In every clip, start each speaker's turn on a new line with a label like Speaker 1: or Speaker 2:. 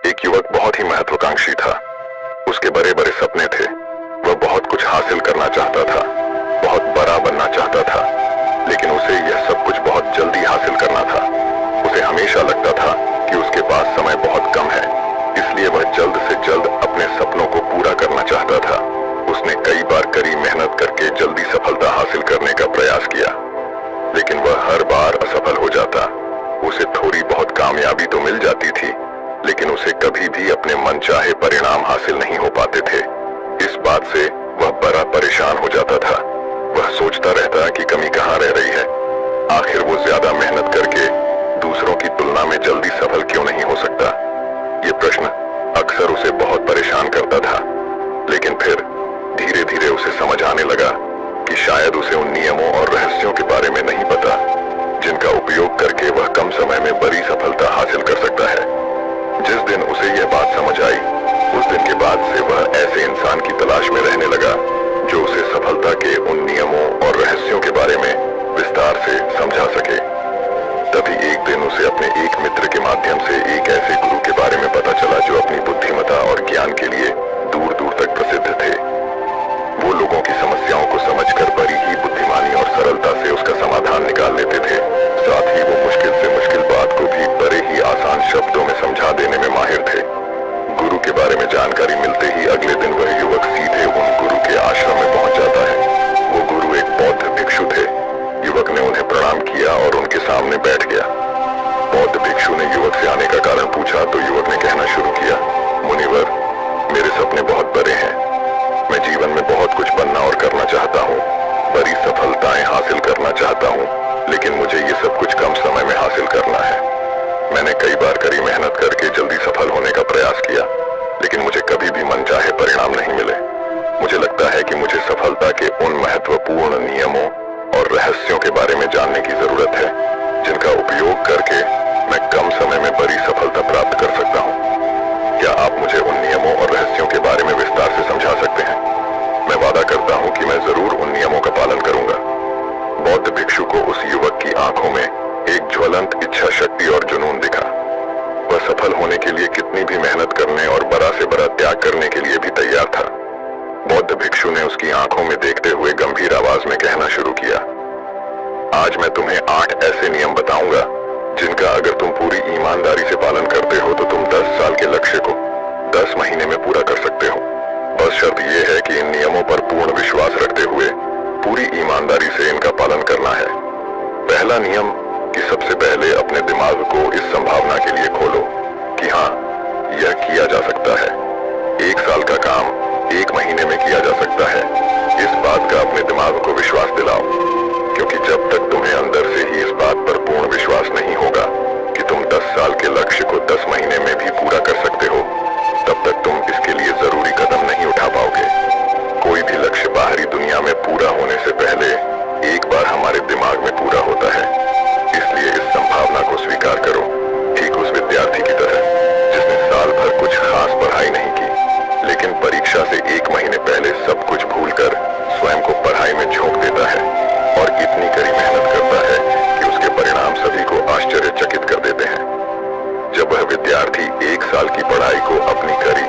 Speaker 1: एक युवक बहुत ही महत्वाकांक्षी था। उसके बड़े बड़े सपने थे। वह बहुत कुछ हासिल करना चाहता था, बहुत बड़ा बनना चाहता था, लेकिन उसे यह सब कुछ बहुत जल्दी हासिल करना था। उसे हमेशा लगता था कि उसके पास समय बहुत कम है, इसलिए वह जल्द से जल्द अपने सपनों को पूरा करना चाहता था। उसने कई बार कड़ी मेहनत करके जल्दी सफलता हासिल करने का प्रयास किया, लेकिन वह हर बार असफल हो जाता। उसे थोड़ी बहुत कामयाबी तो मिल जाती थी, लेकिन उसे कभी भी अपने मनचाहे परिणाम हासिल नहीं हो पाते थे। इस बात से वह बड़ा परेशान हो जाता था। वह सोचता रहता कि कमी कहाँ रह रही है। आखिर वो ज्यादा मेहनत करके दूसरों की तुलना में जल्दी सफल क्यों नहीं हो सकता? ये प्रश्न अक्सर उसे बहुत परेशान करता था। लेकिन फिर धीरे धीरे उसे समझ आने लगा कि शायद उसे उन नियमों और रहस्यों के बारे में नहीं पता, जिनका उपयोग करके वह कम समय में बड़ी सफलता हासिल कर सकता है। जिस दिन उसे यह बात समझ आई, उस दिन के बाद से वह ऐसे इंसान की तलाश में रहने लगा जो उसे सफलता के उन नियमों और रहस्यों के बारे में विस्तार से समझा सके। तभी एक दिन उसे अपने एक मित्र के माध्यम से एक ऐसे गुरु के बारे में पता चला जो अपनी बुद्धिमत्ता और ज्ञान के लिए दूर दूर तक प्रसिद्ध थे। वो लोगों की समस्याओं को समझकर बड़ी ही बुद्धिमानी और सरलता से उसका समाधान निकाल लेते थे। साथ ही वो मुश्किल से मुश्किल बात को भी बड़े ही आसान शब्दों में समझा देने में माहिर थे। गुरु के बारे में जानकारी मिलते ही अगले दिन वह युवक सीधे उन गुरु के आश्रम में पहुंच जाता है। वो गुरु एक बौद्ध भिक्षु थे। युवक ने उन्हें प्रणाम किया और उनके सामने बैठ गया। बौद्ध भिक्षु ने युवक से आने का कारण पूछा तो युवक ने कहना शुरू किया, मुनिवर, मेरे सपने बहुत बड़े हैं। मैं जीवन में बहुत कुछ बनना और करना चाहता हूँ, बड़ी सफलताएं हासिल करना चाहता हूँ, लेकिन मुझे ये सब कुछ कम समय में हासिल करना है। मैंने कई बार कड़ी मेहनत करके जल्दी सफल होने का प्रयास किया, लेकिन मुझे कभी भी मनचाहे परिणाम नहीं मिले। मुझे लगता है कि मुझे सफलता के उन महत्वपूर्ण नियमों और रहस्यों के बारे में जानने की जरूरत है, जिनका उपयोग करके मैं कम समय में बड़ी सफलता प्राप्त कर सकता हूँ। क्या आप मुझे उन नियमों और रहस्यों के बारे में विस्तार से समझा सकते हैं? मैं वादा करता हूँ कि मैं जरूर उन नियमों का पालन करूंगा। बौद्ध भिक्षु को उस युवक की आंखों में एक ज्वलंत इच्छा शक्ति और जुनून दिखा। वह सफल होने के लिए कितनी भी मेहनत करने और बड़ा से बड़ा त्याग करने के लिए भी तैयार था। बौद्ध भिक्षु ने उसकी आंखों में देखते हुए गंभीर आवाज में कहना शुरू किया, आज मैं तुम्हें 8 ऐसे नियम बताऊंगा जिनका अगर तुम पूरी ईमानदारी से पालन करते हो तो तुम 10 साल के लक्ष्य को 10 महीने में पूरा कर सकते हो। बस शर्त यह है कि इन नियमों पर पूर्ण विश्वास रखते हुए पूरी ईमानदारी से इनका पालन करना है। पहला नियम कि सबसे पहले अपने दिमाग को इस संभावना के लिए खोलो कि हाँ, यह किया जा सकता है। 1 साल का काम 1 महीने में किया जा सकता है। इस बात का अपने दिमाग को विश्वास दिलाओ, क्योंकि जब तक तुम्हें अंदर से ही इस बात पर पूर्ण विश्वास नहीं होगा कि तुम 10 साल के लक्ष्य को 10 महीने में भी पूरा कर सकते हो, तब तक तुम इसके लिए जरूरी कदम नहीं उठा पाओगे। कोई भी लक्ष्य बाहरी दुनिया में पूरा होने से पहले एक बार हमारे दिमाग में पूरा होता है। इसलिए इस संभावना को स्वीकार करो, ठीक उस विद्यार्थी की तरह जिसने साल भर कुछ खास पढ़ाई नहीं की, लेकिन परीक्षा से 1 महीने पहले सब कुछ भूलकर स्वयं को पढ़ाई में झोंक देता है और इतनी कड़ी मेहनत करता है कि उसके परिणाम सभी को आश्चर्यचकित कर देते हैं। जब वह विद्यार्थी 1 साल की पढ़ाई को अपनी कड़ी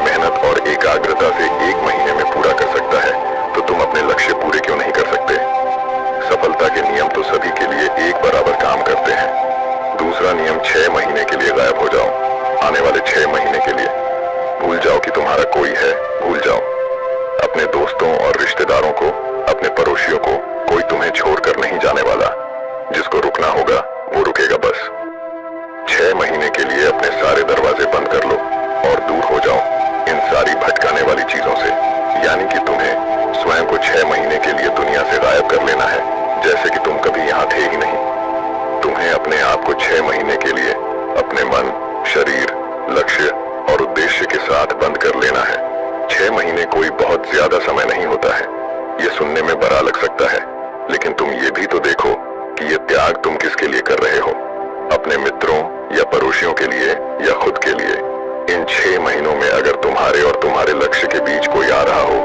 Speaker 1: मेहनत और एकाग्रता से 1 महीने में पूरा कर सकता है, तो तुम अपने लक्ष्य पूरे क्यों नहीं कर सकते? सफलता के नियम तो सभी के लिए एक बराबर काम करते हैं। दूसरा नियम 6 महीने के लिए गायब हो जाओ। आने वाले 6 महीने के लिए भूल जाओ कि तुम्हारा कोई है, भूल जाओ। अपने दोस्तों और रिश्तेदारों को, अपने पड़ोसियों को, कोई तुम्हें छोड़कर नहीं जाने वाला। जिसको रुकना होगा वो रुकेगा बस। 6 महीने के लिए अपने सारे दरवाजे बंद कर लो और दूर हो जाओ इन सारी भटकाने वाली चीजों से। यानी कि तुम्हें स्वयं को 6 महीने के लिए दुनिया से गायब कर लेना है, जैसे कि तुम कभी यहाँ थे ही नहीं। तुम्हें अपने आप को 6 महीने के लिए अपने मन, शरीर, लक्ष्य और उद्देश्य के साथ बंद कर लेना है। 6 महीने कोई बहुत ज्यादा समय नहीं होता है। ये सुनने में बड़ा लग सकता है, लेकिन तुम ये भी तो देखो कि ये त्याग तुम किसके लिए कर रहे हो? अपने मित्रों या पड़ोसियों के लिए या खुद के लिए। इन 6 महीनों में अगर तुम्हारे और तुम्हारे लक्ष्य के बीच कोई आ रहा हो,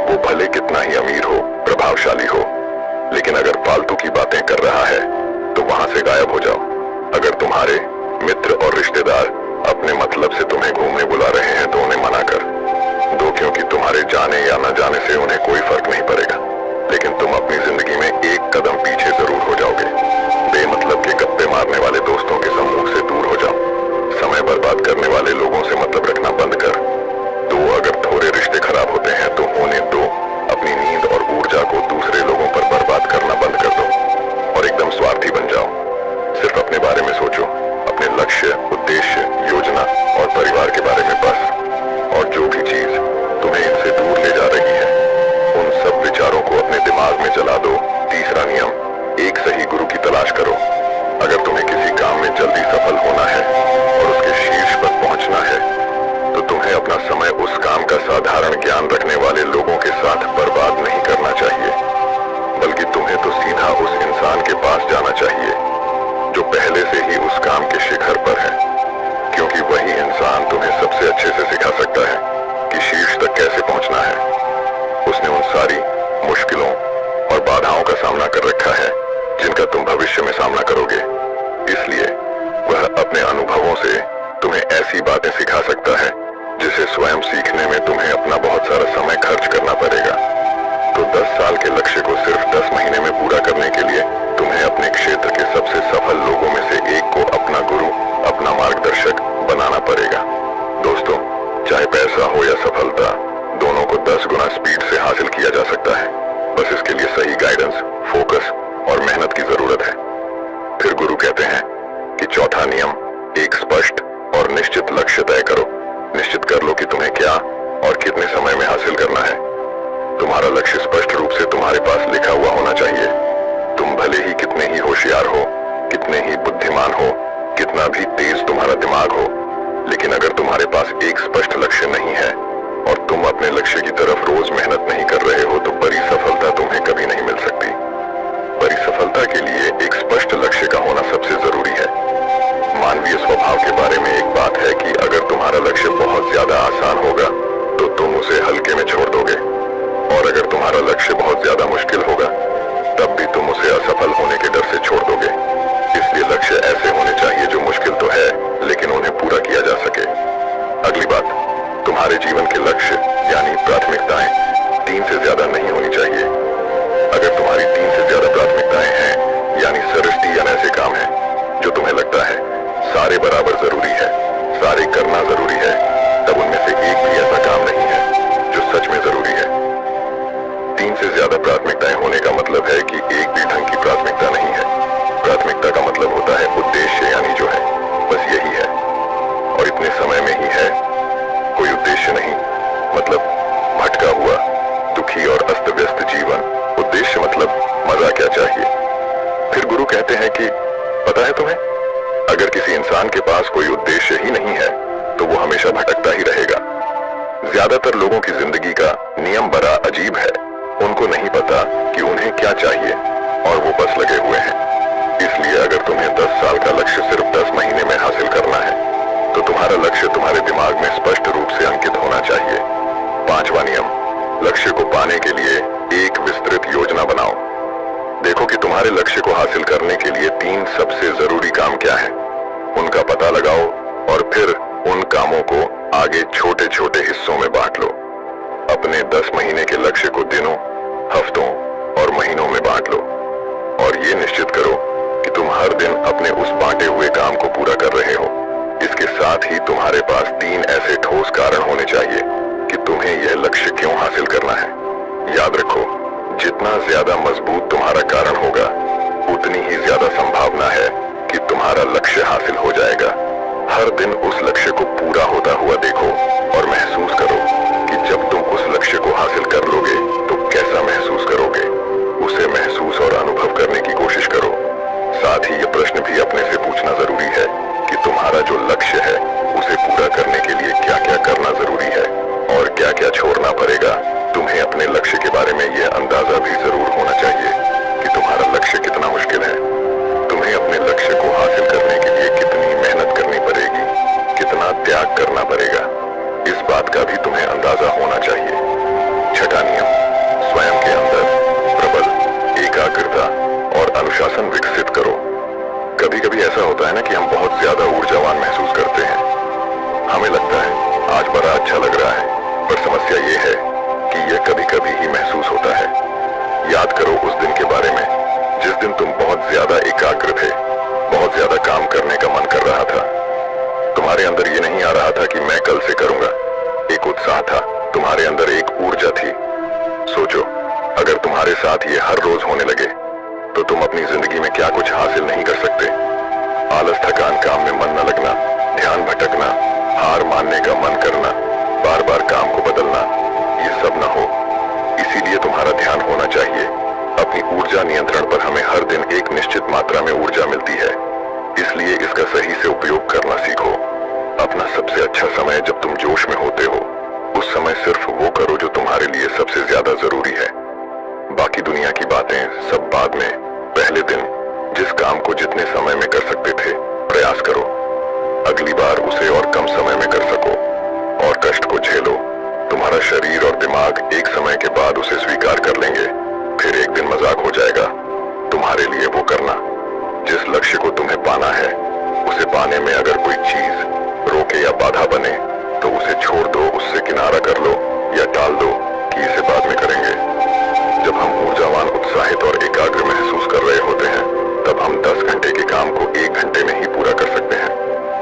Speaker 1: वो भले कितना ही अमीर हो, प्रभावशाली हो, लेकिन अगर फालतू की बातें कर रहा है तो वहां से गायब हो जाओ। अगर तुम्हारे मित्र और रिश्तेदार अपने मतलब से तुम्हें तुम्हें घूमने बुला रहे हैं तो उन्हें मना कर दो, क्योंकि तुम्हारे जाने या न जाने से उन्हें कोई फर्क नहीं पड़ेगा, लेकिन तुम अपनी जिंदगी में एक कदम पीछे जरूर हो जाओगे। बेमतलब के गप्पे मारने वाले दोस्तों के समूह से दूर हो जाओ। समय बर्बाद करने वाले लोगों से मतलब रखना बंद कर दो। अगर थोड़े रिश्ते खराब होते हैं तो होने दो। अपनी नींद और ऊर्जा को दूसरे लोगों पर बर्बाद करना बंद कर दो और एकदम स्वार्थी बन जाओ। सिर्फ अपने बारे में सोचो, अपने लक्ष्य, उद्देश्य, योजना और परिवार के बारे में बस। और जो भी चीज तुम्हें इनसे दूर ले जा रही है, उन सब विचारों को अपने दिमाग में जला दो। तीसरा नियम, एक सही गुरु की तलाश करो। अगर तुम्हें किसी काम में जल्दी सफल होना है और उसके शीर्ष पर पहुंचना है, तो तुम्हें अपना समय उस काम का साधारण ज्ञान रखने वाले लोगों के साथ बर्बाद नहीं करना चाहिए, बल्कि तुम्हें तो सीधा उस इंसान के पास जाना चाहिए जो पहले से ही उस काम के शिखर पर है, क्योंकि वही इंसान तुम्हें सबसे अच्छे से सिखा सकता है कि शीर्ष तक कैसे पहुंचना है। उसने उन सारी मुश्किलों और बाधाओं का सामना कर रखा है जिनका तुम भविष्य में सामना करोगे, इसलिए वह अपने अनुभवों से तुम्हें ऐसी बातें सिखा सकता है जिसे स्वयं सीखने में तुम्हें अपना बहुत सारा समय खर्च करना पड़ेगा। तो 10 साल के लक्ष्य को सिर्फ 10 महीने में पूरा करने के लिए तुम्हें अपने क्षेत्र के सबसे सफल लोगों में से एक को अपना गुरु, अपना मार्गदर्शक बनाना पड़ेगा। दोस्तों, चाहे पैसा हो या सफलता, दोनों को 10 गुना स्पीड से हासिल किया जा सकता है। बस इसके लिए सही गाइडेंस, फोकस और मेहनत की जरूरत है। फिर गुरु कहते हैं कि चौथा नियम, एक स्पष्ट और निश्चित लक्ष्य तय करो। निश्चित कर लो कि तुम्हें क्या और कितने समय में हासिल करना है। तुम्हारा लक्ष्य स्पष्ट रूप से तुम्हारे पास लिखा हुआ होना चाहिए। तुम भले ही कितने ही होशियार हो, कितने ही बुद्धिमान हो, कितना भी तेज तुम्हारा दिमाग हो, लेकिन अगर तुम्हारे पास एक स्पष्ट लक्ष्य नहीं है और तुम अपने लक्ष्य की तरफ रोज मेहनत नहीं कर रहे हो, तो बड़ी सफलता तुम्हें कभी नहीं मिल सकती। बड़ी सफलता के लिए एक स्पष्ट लक्ष्य का होना सबसे जरूरी है। मानवीय स्वभाव के बारे में एक बात है कि अगर तुम्हारा लक्ष्य बहुत ज्यादा आसान होगा तो तुम उसे हल्के में छोड़ दोगे, और अगर तुम्हारा लक्ष्य बहुत ज्यादा मुश्किल होगा तब भी तुम उसे असफल होने के डर से छोड़ दोगे। इसलिए लक्ष्य ऐसे होने चाहिए जो मुश्किल तो है लेकिन उन्हें पूरा किया जा सके। अगली बात, तुम्हारे जीवन के लक्ष्य यानी प्राथमिकताएं 3 से ज्यादा नहीं होनी चाहिए। अगर तुम्हारी 3 से ज्यादा प्राथमिकताएं हैं, यानी सर्वस्तियां ऐसे काम हैं जो तुम्हें लगता है सारे बराबर जरूरी है, सारे करना जरूरी है, तब उनमें से एक भी ऐसा काम नहीं है जो सच में जरूरी है। 3 से ज्यादा प्राथमिकताएं होने का मतलब है कि एक भी ढंग की प्राथमिकता नहीं है। प्राथमिकता का मतलब होता है उद्देश्य, यानी जो है बस यही है और इतने समय में ही है, कोई उद्देश्य नहीं। मतलब भटका हुआ, दुखी और अस्त व्यस्त जीवन। उद्देश्य मतलब मजा क्या चाहिए। फिर गुरु कहते हैं कि पता है तुम्हें, अगर किसी इंसान के पास कोई उद्देश्य ही नहीं है तो वो हमेशा भटकता ही रहेगा। ज्यादातर लोगों की जिंदगी का नियम बड़ा अजीब है। उनको नहीं पता कि उन्हें क्या चाहिए और वो बस लगे हुए हैं। इसलिए अगर तुम्हें 10 साल का लक्ष्य सिर्फ 10 महीने में हासिल करना है तो तुम्हारा लक्ष्य तुम्हारे दिमाग में स्पष्ट रूप से अंकित होना चाहिए। 5वां नियम, लक्ष्य को पाने के लिए एक विस्तृत योजना बनाओ। देखो कि तुम्हारे लक्ष्य को हासिल करने के लिए 3 सबसे जरूरी काम क्या है, उनका पता लगाओ और फिर उन कामों को आगे छोटे छोटे हिस्सों में बांट लो। अपने 10 महीने के लक्ष्य को दिनों, हफ्तों और महीनों में बांट लो और ये निश्चित करो कि तुम हर दिन अपने उस बांटे हुए काम को पूरा कर रहे हो। इसके साथ ही तुम्हारे पास 3 ऐसे ठोस कारण होने चाहिए कि तुम्हें यह लक्ष्य क्यों हासिल करना है। याद रखो, जितना ज्यादा मजबूत तुम्हारा कारण होगा उतनी ही ज्यादा संभावना है कि तुम्हारा लक्ष्य हासिल हो जाएगा। हर दिन उस लक्ष्य को पूरा होता हुआ देखो और महसूस करो कि जब तुम उस लक्ष्य को हासिल कर लोगे तो कैसा महसूस करोगे। उसे महसूस और अनुभव करने की कोशिश करो। साथ ही ये प्रश्न भी अपने से पूछना जरूरी है कि तुम्हारा जो लक्ष्य है उसे पूरा करने के लिए क्या क्या करना जरूरी है और क्या क्या छोड़ना पड़ेगा। तुम्हें अपने लक्ष्य के बारे में यह अंदाजा भी जरूर होना चाहिए कि तुम्हारा लक्ष्य कितना मुश्किल है। तुम्हें अपने लक्ष्य को हासिल करने के लिए कितनी मेहनत करनी पड़ेगी, कितना लगता है, आज बड़ा अच्छा लग रहा है, पर समस्या ये है कि यह कभी कभी ही महसूस होता है। याद करो उस दिन के बारे में जिस दिन तुम बहुत ज्यादा एकाग्र थे, बहुत ज्यादा काम करने का मन कर रहा था। तुम्हारे अंदर ये नहीं आ रहा था कि मैं कल से करूंगा। एक उत्साह था, तुम्हारे अंदर एक ऊर्जा थी। सोचो, अगर तुम्हारे साथ ये हर रोज होने लगे तो तुम अपनी जिंदगी में क्या कुछ हासिल नहीं कर सकते। आलस, थकान, काम में मन न लगना, ध्यान भटकना, हार मानने का मन करना, बार बार काम को बदलना, ये सब न हो। इसीलिए तुम्हारा ध्यान होना चाहिए। अपनी ऊर्जा नियंत्रण पर हमें हर दिन एक निश्चित मात्रा में ऊर्जा मिलती है, इसलिए इसका सही से उपयोग करना सीखो। अपना सबसे अच्छा समय जब तुम जोश में होते हो, उस समय सिर्फ वो करो जो तुम्हारे लिए सबसे ज्यादा जरूरी है। बाकी दुनिया की बातें सब बाद में। पहले दिन जिस काम को जितने समय में कर सकते थे, प्रयास करो अगली बार उसे और कम समय में कर सको, और कष्ट को झेलो। तुम्हारा शरीर और दिमाग एक समय के बाद उसे स्वीकार कर लेंगे। फिर एक दिन मजाक हो जाएगा। तुम्हारे लिए वो करना जिस लक्ष्य को तुम्हें पाना है, उसे पाने में अगर कोई चीज रोके या बाधा बने तो उसे छोड़ दो, उससे किनारा कर लो या टाल दो कि इसे बाद में करेंगे। जब हम ऊर्जावान, उत्साहित और एकाग्र महसूस कर रहे होते हैं, तब हम 10 घंटे के काम को 1 घंटे में ही पूरा कर सकते हैं।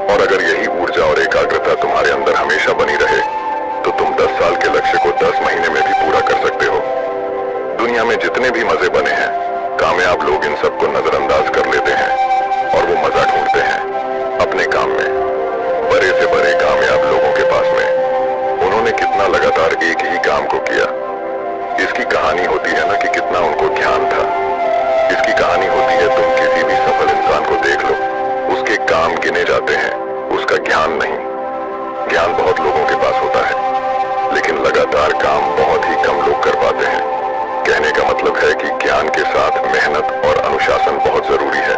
Speaker 1: और अगर यही ऊर्जा और एकाग्रता तुम्हारे अंदर हमेशा बनी रहे तो तुम 10 साल के लक्ष्य को 10 महीने में भी पूरा कर सकते हो। दुनिया में जितने भी मजे बने हैं, कामयाब लोग इन सबको नजरअंदाज कर लेते हैं और वो मजा ढूंढते हैं अपने काम में। बड़े से बड़े कामयाब लोगों के पास में उन्होंने कितना लगातार एक ही काम को किया। इसकी कहानी होती है ना कि कितना उनको ध्यान था। इसकी कहानी होती है, तुम किसी भी सफल इंसान को देख लो, उसके काम गिने जाते हैं, उसका ज्ञान नहीं। ज्ञान बहुत लोगों के पास होता है, लेकिन लगातार काम बहुत ही कम लोग कर पाते हैं। कहने का मतलब है कि ज्ञान के साथ मेहनत और अनुशासन बहुत जरूरी है।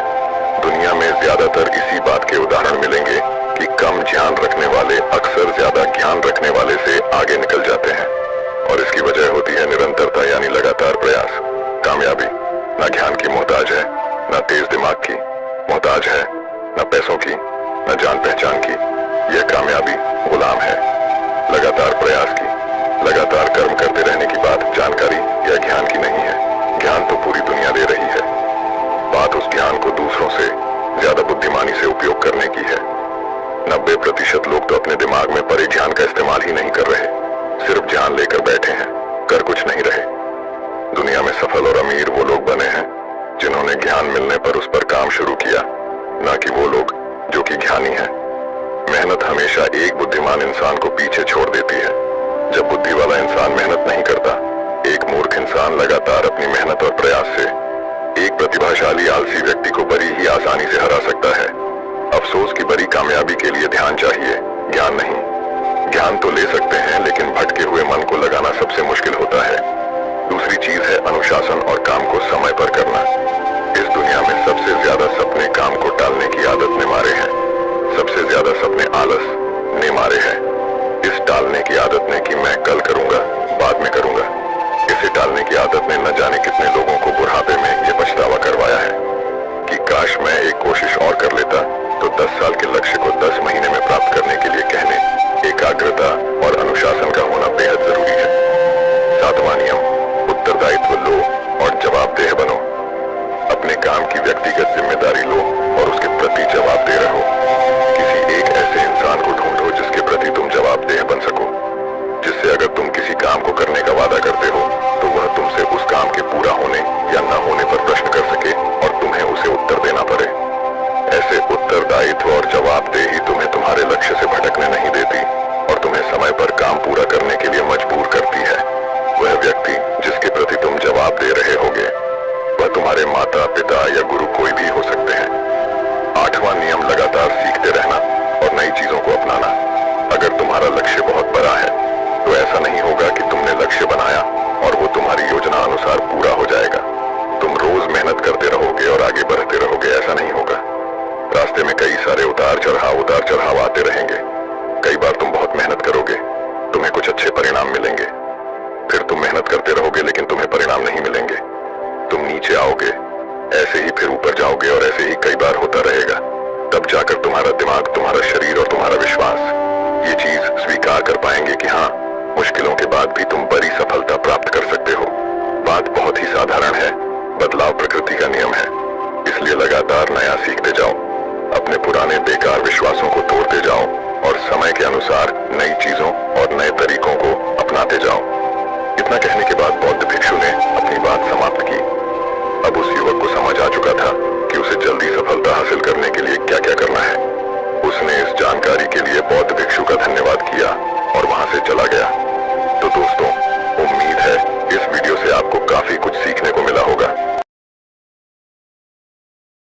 Speaker 1: दुनिया में ज्यादातर इसी बात के उदाहरण मिलेंगे कि कम ध्यान रखने वाले अक्सर ज्यादा ज्ञान रखने वाले से आगे निकल जाते हैं, और इसकी वजह होती है निरंतरता, यानी लगातार प्रयास। कामयाबी न ज्ञान की मोहताज है, न तेज दिमाग की मोहताज है, न पैसों की, न जान पहचान की। यह कामयाबी गुलाम है लगातार प्रयास की। लगातार कर्म करते रहने की बात जानकारी या ज्ञान की नहीं है। ज्ञान तो पूरी दुनिया दे रही है, बात उस ज्ञान को दूसरों से ज्यादा बुद्धिमानी से उपयोग करने की है। 90% लोग तो अपने दिमाग में परे ज्ञान का इस्तेमाल ही नहीं कर रहे, सिर्फ ज्ञान लेकर बैठे हैं, कर कुछ नहीं रहे। दुनिया में सफल और अमीर वो लोग बने हैं जिन्होंने ज्ञान मिलने पर उस पर काम शुरू किया, ना कि वो लोग जो कि ज्ञानी हैं। मेहनत हमेशा एक बुद्धिमान इंसान को पीछे छोड़ देती है। जब बुद्धि वाला इंसान मेहनत नहीं करता, एक मूर्ख इंसान लगातार अपनी मेहनत और प्रयास से एक प्रतिभाशाली आलसी व्यक्ति को बड़ी ही आसानी से हरा सकता है। अफसोस की बड़ी कामयाबी के लिए ध्यान चाहिए, ज्ञान नहीं। ज्ञान तो ले सकते हैं, लेकिन भटके हुए मन को लगाना सबसे मुश्किल होता है। दूसरी चीज है अनुशासन और काम को समय पर करना। इस दुनिया में सबसे ज्यादा सपने काम को टालने की आदत ने मारे हैं। सबसे ज्यादा सपने आलस ने मारे हैं। इस टालने की आदत ने कि मैं कल करूंगा, बाद में करूंगा, इसे टालने की आदत ने न जाने कितने लोगों को बुढ़ापे में ये पछतावा करवाया है कि काश मैं एक कोशिश और कर लेता तो 10 साल के लक्ष्य को 10 महीने में प्राप्त करने के लिए कहने एकाग्रता और अनुशासन का होना बेहद जरूरी है। 7वां नियम, उत्तरदायित्व लो और जवाबदेह बनो। अपने काम की व्यक्तिगत जिम्मेदारी लो और उसके प्रति जवाबदेह रहो। किसी एक ऐसे इंसान को ढूंढो जिसके प्रति तुम जवाबदेह बन सको, जिससे अगर तुम किसी काम को करने का वादा करते हो तो वह तुमसे उस काम के पूरा होने या न होने पर प्रश्न कर सके और तुम्हें उसे उत्तर देना पड़े। ऐसे उत्तरदायित्व और जवाबदेही तुम्हें तुम्हारे लक्ष्य से भटकने नहीं देती और तुम्हें समय पर काम पूरा करने के लिए मजबूर करती है। वह व्यक्ति जिसके प्रति तुम जवाब दे रहे होगे, वह तुम्हारे माता, पिता या गुरु कोई भी हो सकते हैं। 8वां नियम, लगातार सीखते रहना और नई चीजों को अपनाना। अगर तुम्हारा लक्ष्य बहुत बड़ा है तो ऐसा नहीं होगा कि तुमने लक्ष्य बनाया और वो तुम्हारी योजना अनुसार पूरा हो जाएगा। तुम रोज मेहनत करते रहोगे और आगे बढ़ते रहोगे, ऐसा नहीं होगा। रास्ते में कई सारे उतार चढ़ाव आते रहेंगे। कई बार तुम बहुत मेहनत करोगे, तुम्हें कुछ अच्छे परिणाम मिलेंगे। फिर तुम मेहनत करते रहोगे लेकिन तुम्हें परिणाम नहीं मिलेंगे। तुम नीचे आओगे, ऐसे ही फिर ऊपर जाओगे और ऐसे ही कई बार होता रहेगा। तब जाकर तुम्हारा दिमाग, तुम्हारा शरीर और तुम्हारा विश्वास ये चीज स्वीकार कर पाएंगे कि हाँ, मुश्किलों के बाद भी तुम बड़ी सफलता प्राप्त कर सकते हो। बात बहुत ही साधारण है, बदलाव प्रकृति का नियम है, इसलिए लगातार नया सीखते जाओ, अपने पुराने बेकार विश्वासों को तोड़ते जाओ और समय के अनुसार नई चीजों और नए तरीकों को अपनाते जाओ। इतना कहने के बाद बौद्ध भिक्षु ने अपनी बात समाप्त की। अब उस युवक को समझ आ चुका था कि उसे जल्दी सफलता हासिल करने के लिए क्या क्या करना है। उसने इस जानकारी के लिए बौद्ध भिक्षु